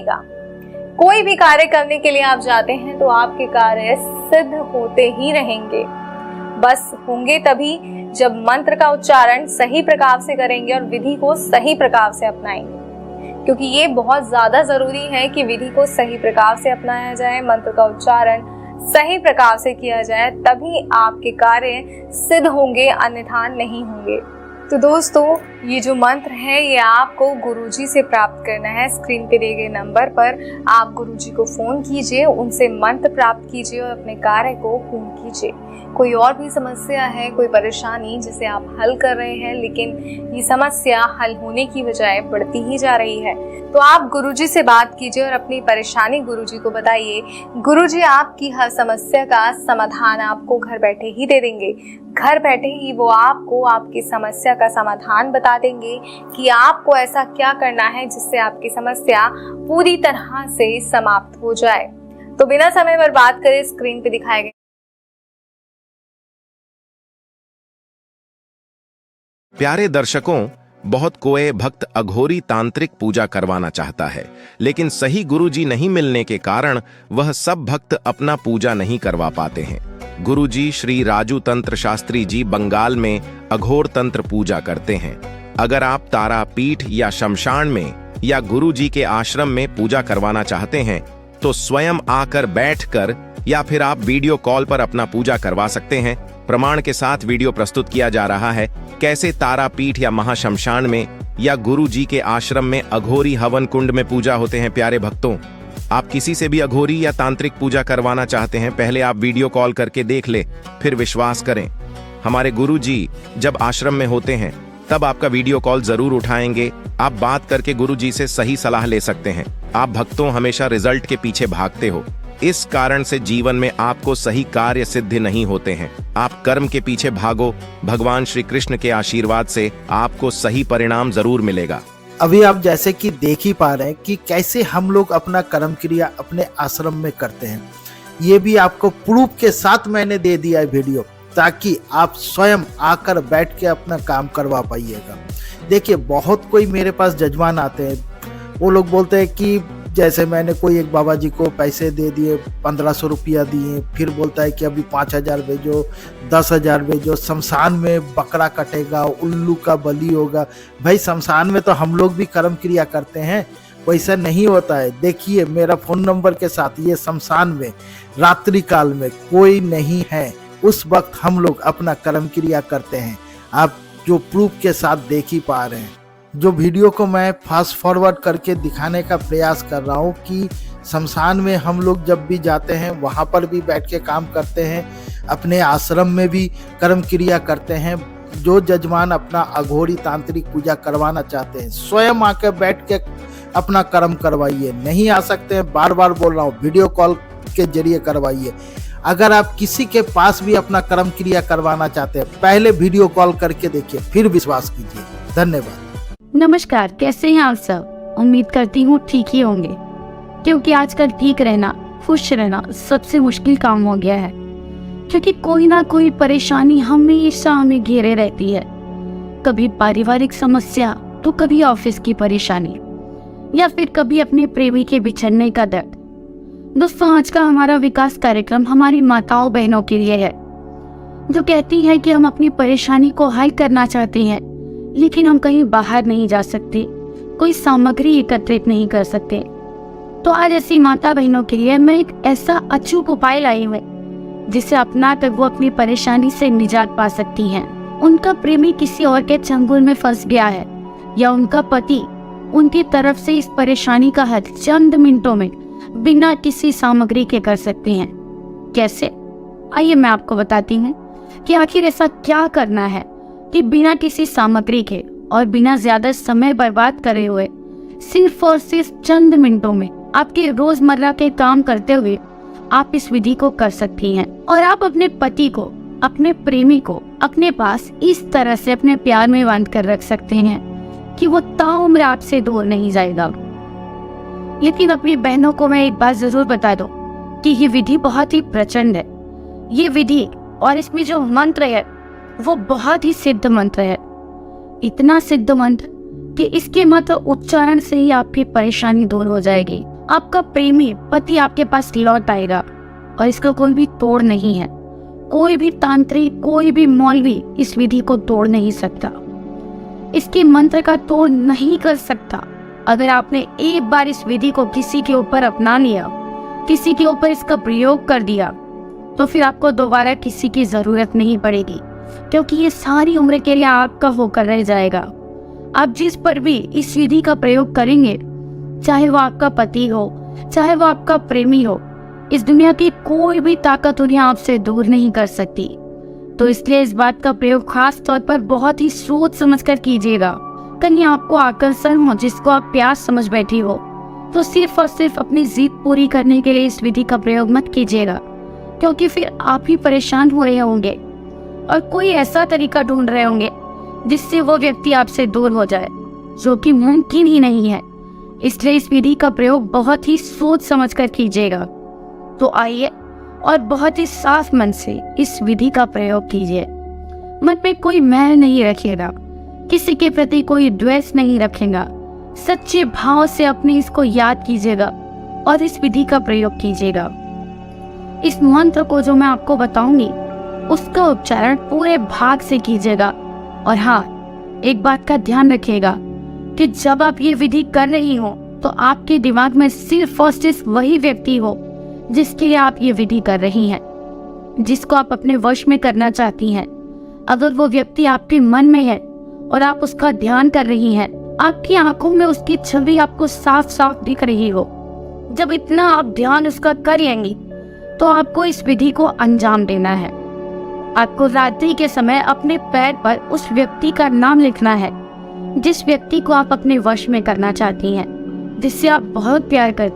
कोई भी कार्य करने के लिए आप जाते हैं तो आपके कार्य सिद्ध होते ही रहेंगे। बस होंगे तभी जब मंत्र का उच्चारण सही प्रकार से करेंगे और विधि को सही प्रकार से अपनाएंगे, क्योंकि ये बहुत ज्यादा जरूरी है कि विधि को सही प्रकार से अपनाया जाए, मंत्र का उच्चारण सही प्रकार से किया जाए, तभी आपके कार्य सिद्ध होंगे, अन्यथा नहीं होंगे। तो दोस्तों, ये जो मंत्र है ये आपको गुरुजी से प्राप्त करना है। स्क्रीन पे दिए गए नंबर पर आप गुरुजी को फोन कीजिए, उनसे मंत्र प्राप्त कीजिए और अपने कार्य को पूर्ण कीजिए। कोई और भी समस्या है, कोई परेशानी जिसे आप हल कर रहे हैं, लेकिन ये समस्या हल होने की बजाय बढ़ती ही जा रही है, तो आप गुरुजी से बात कीजिए और अपनी परेशानी गुरुजी को बताइए। गुरुजी आपकी हर समस्या का समाधान आपको घर बैठे ही दे देंगे। घर बैठे ही वो आपको आपकी समस्या का समाधान बता देंगे कि आपको ऐसा क्या करना है जिससे आपकी समस्या पूरी तरह से समाप्त हो जाए। तो बिना समय बर्बाद करे स्क्रीन पे दिखाए गए प्यारे दर्शकों, बहुत कोई भक्त अघोरी तांत्रिक पूजा करवाना चाहता है, लेकिन सही गुरुजी नहीं मिलने के कारण वह सब भक्त अपना पूजा नहीं करवा पाते हैं। गुरुजी श्री राजू तंत्र शास्त्री जी बंगाल में अघोर तंत्र पूजा करते हैं। अगर आप तारापीठ या शमशान में या गुरुजी के आश्रम में पूजा करवाना चाहते हैं तो स्वयं आकर बैठकर या फिर आप वीडियो कॉल पर अपना पूजा करवा सकते हैं। प्रमाण के साथ वीडियो प्रस्तुत किया जा रहा है कैसे तारापीठ या महाशमशान में या गुरुजी के आश्रम में अघोरी हवन कुंड में पूजा होते हैं। प्यारे भक्तों, आप किसी से भी अघोरी या तांत्रिक पूजा करवाना चाहते हैं, पहले आप वीडियो कॉल करके देख ले, फिर विश्वास करें। हमारे गुरुजी जब आश्रम में होते हैं तब आपका वीडियो कॉल जरूर उठाएंगे। आप बात करके गुरुजी से सही सलाह ले सकते हैं। आप भक्तों हमेशा रिजल्ट के पीछे भागते हो, इस कारण से जीवन में आपको सही कार्य सिद्धि नहीं होते हैं। आप कर्म के पीछे भागो, भगवान श्री कृष्ण के आशीर्वाद से आपको सही परिणाम जरूर मिलेगा। अभी आप जैसे कि देख ही पा रहे हैं कि कैसे हम लोग अपना कर्म क्रिया अपने आश्रम में करते हैं। ये भी आपको प्रूफ के साथ मैंने दे दिया है वीडियो, ताकि आप स्वयं आकर बैठ के अपना काम करवा पाइएगा। देखिए, बहुत कोई मेरे पास जजमान आते हैं, वो लोग बोलते हैं कि जैसे मैंने कोई एक बाबा जी को पैसे दे दिए, 1500 रुपया दिए, फिर बोलता है कि अभी 5000 भेजो, 10,000 भेजो, शमशान में बकरा कटेगा, उल्लू का बलि होगा। भाई, शमशान में तो हम लोग भी कर्म क्रिया करते हैं, वैसा नहीं होता है। देखिए, मेरा फोन नंबर के साथ ये शमशान में रात्रि काल में कोई नहीं है, उस वक्त हम लोग अपना कर्म क्रिया करते हैं। आप जो प्रूफ के साथ देख ही पा रहे हैं। जो वीडियो को मैं फास्ट फॉरवर्ड करके दिखाने का प्रयास कर रहा हूँ कि शमशान में हम लोग जब भी जाते हैं वहाँ पर भी बैठ के काम करते हैं, अपने आश्रम में भी कर्म क्रिया करते हैं। जो जजमान अपना अघोरी तांत्रिक पूजा करवाना चाहते हैं, स्वयं आकर बैठ के अपना कर्म करवाइए। नहीं आ सकते हैं, बार बार बोल रहा हूँ, वीडियो कॉल के जरिए करवाइए। अगर आप किसी के पास भी अपना कर्म क्रिया करवाना चाहते हैं, पहले वीडियो कॉल करके देखिए, फिर विश्वास कीजिए। धन्यवाद। नमस्कार, कैसे हैं आप सब? उम्मीद करती हूँ ठीक ही होंगे, क्योंकि आजकल ठीक रहना, खुश रहना सबसे मुश्किल काम हो गया है। क्योंकि कोई ना कोई परेशानी हमेशा हमें घेरे रहती है। कभी पारिवारिक समस्या, तो कभी ऑफिस की परेशानी, या फिर कभी अपने प्रेमी के बिछड़ने का दर्द। दोस्तों, आज का हमारा विकास कार्यक्रम हमारी माताओं बहनों के लिए है, जो कहती हैं कि हम अपनी परेशानी को हल करना चाहते हैं, लेकिन हम कहीं बाहर नहीं जा सकते, कोई सामग्री एकत्रित नहीं कर सकते। तो आज ऐसी माता बहनों के लिए मैं एक ऐसा अचूक उपाय लाई हूँ जिसे अपना कर वो अपनी परेशानी से निजात पा सकती हैं। उनका प्रेमी किसी और के चंगुल में फंस गया है, या उनका पति उनकी तरफ से इस परेशानी का हल चंद मिनटों में बिना किसी सामग्री के कर सकते हैं। कैसे? आइए मैं आपको बताती हूँ कि आखिर ऐसा क्या करना है कि बिना किसी सामग्री के और बिना ज्यादा समय बर्बाद करे हुए सिर्फ और सिर्फ चंद मिनटों में आपके रोजमर्रा के काम करते हुए आप इस विधि को कर सकती हैं। और आप अपने पति को, अपने प्रेमी को अपने पास इस तरह से अपने प्यार में बांध कर रख सकते हैं कि वो ताउम्र आपसे दूर नहीं जाएगा। लेकिन अपनी बहनों को मैं एक बात जरूर बता दूं कि ये विधि बहुत ही प्रचंड है। ये विधि और इसमें जो मंत्र है वो बहुत ही सिद्ध मंत्र है। इतना सिद्ध मंत्र कि इसके मात्र उच्चारण से ही आपकी परेशानी दूर हो जाएगी। आपका प्रेमी पति आपके पास लौट आएगा और इसका कोई भी तोड़ नहीं है। कोई भी तांत्रिक, कोई भी मौलवी इस विधि को तोड़ नहीं सकता, इसके मंत्र का तोड़ नहीं कर सकता। अगर आपने एक बार इस विधि को किसी के ऊपर अपना लिया, किसी के ऊपर इसका प्रयोग कर दिया, तो फिर आपको दोबारा किसी की जरूरत नहीं पड़ेगी, क्योंकि ये सारी उम्र के लिए आपका होकर रह जाएगा। आप जिस पर भी इस विधि का प्रयोग करेंगे, चाहे वो आपका पति हो, चाहे वो आपका प्रेमी हो, इस दुनिया की कोई भी ताकत उन्हें आपसे दूर नहीं कर सकती। तो इसलिए इस बात का प्रयोग खास तौर पर बहुत ही सोच समझकर कीजिएगा। कहीं आपको आकर्षण हो जिसको आप प्यास समझ बैठी हो, तो सिर्फ और सिर्फ अपनी जिद पूरी करने के लिए इस विधि का प्रयोग मत कीजिएगा, क्योंकि फिर आप ही परेशान हो रहे होंगे और कोई ऐसा तरीका ढूंढ रहे होंगे जिससे वो व्यक्ति आपसे दूर हो जाए, जो कि मुमकिन ही नहीं है। इसलिए इस विधि का प्रयोग बहुत ही सोच समझकर कीजिएगा। तो आइए और बहुत ही साफ मन से इस विधि का प्रयोग कीजिए। मन में कोई मैल नहीं रखिएगा, किसी के प्रति कोई द्वेष नहीं रखेगा। सच्चे भाव से अपने इसको याद कीजिएगा और इस विधि का प्रयोग कीजिएगा। इस मंत्र को जो मैं आपको बताऊंगी, उसका उच्चारण पूरे भाग से कीजिएगा। और हाँ, एक बात का ध्यान रखिएगा कि जब आप ये विधि कर रही हो, तो आपके दिमाग में सिर्फ और सिर्फ वही व्यक्ति हो जिसके लिए आप ये विधि कर रही हैं, जिसको आप अपने वश में करना चाहती हैं। अगर वो व्यक्ति आपके मन में है और आप उसका ध्यान कर रही हैं, आपकी आंखों में उसकी छवि आपको साफ साफ दिख रही हो, जब इतना आप ध्यान उसका कर लेंगी, तो आपको इस विधि को अंजाम देना है। आपको रात्रि के समय अपने पैर पर उस व्यक्ति का नाम लिखना है, जिस व्यक्ति को आप अपने वश में करना चाहती हैं, जिससे आप बहुत प्यार करती हैं।